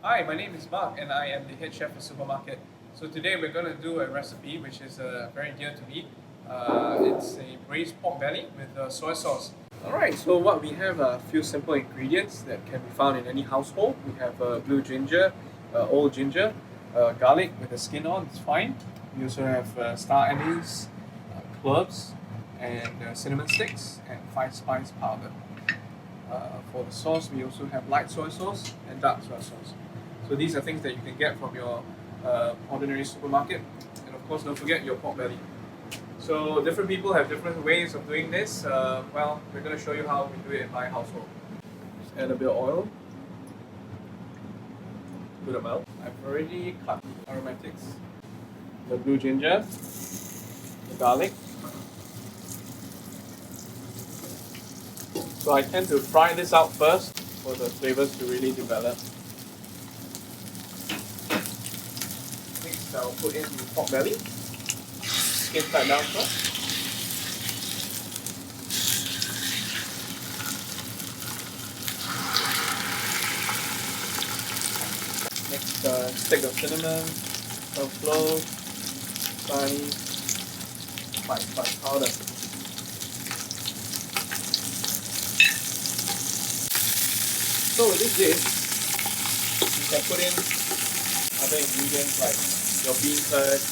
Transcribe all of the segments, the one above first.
Hi, my name is Mark and I am the head chef for Supermarket. So today we're going to do a recipe which is very dear to me. It's a braised pork belly with soy sauce. Alright, so what we have are a few simple ingredients that can be found in any household. We have blue ginger, old ginger, garlic with the skin on, it's fine. We also have star anise, cloves, and cinnamon sticks, and 5-spice powder. For the sauce, we also have light soy sauce and dark soy sauce. So these are things that you can get from your ordinary supermarket. And of course, don't forget your pork belly. So different people have different ways of doing this. Well, we're going to show you how we do it in my household. Just add a bit of oil. Good amount. I've already cut aromatics. The blue ginger, the garlic. So I tend to fry this out first for the flavors to really develop. Next I'll put in the pork belly. Skin side down first. Next stick of cinnamon, some cloves, thyme, 5-spice powder. So with this dish, you can put in other ingredients like your bean curd,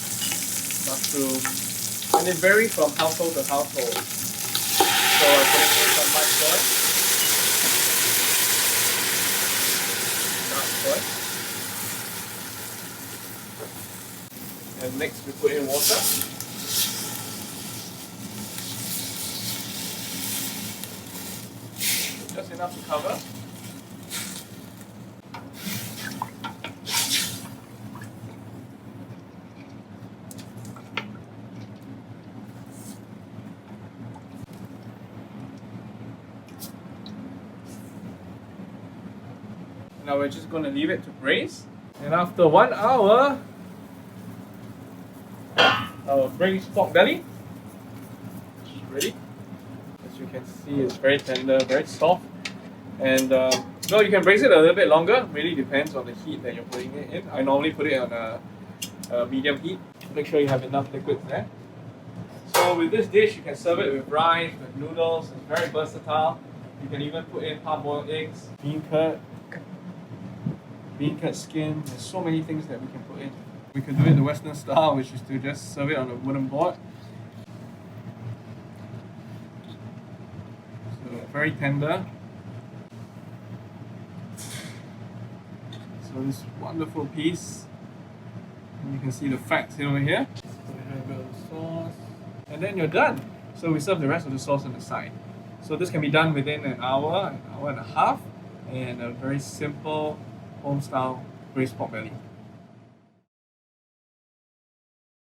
mushroom, and it varies from household to household. So I'm putting in some light soy, dark soy, and next we put in water. Just enough to cover. Now we're just going to leave it to braise. And after 1 hour, our braised pork belly is ready. As you can see, it's very tender, very soft. And well, you can braise it a little bit longer. Really depends on the heat that you're putting it in. I normally put it on a medium heat. Make sure you have enough liquids there. So with this dish, you can serve it with rice, with noodles. It's very versatile. You can even put in hard-boiled eggs, bean curd skin. There's so many things that we can put in. We can do it the Western style, which is to just serve it on a wooden board. So very tender. So this wonderful piece. And you can see the fats over here. So we have a bit of the sauce. And then you're done. So we serve the rest of the sauce on the side. So this can be done within an hour and a half. And a very simple home-style braised pork belly.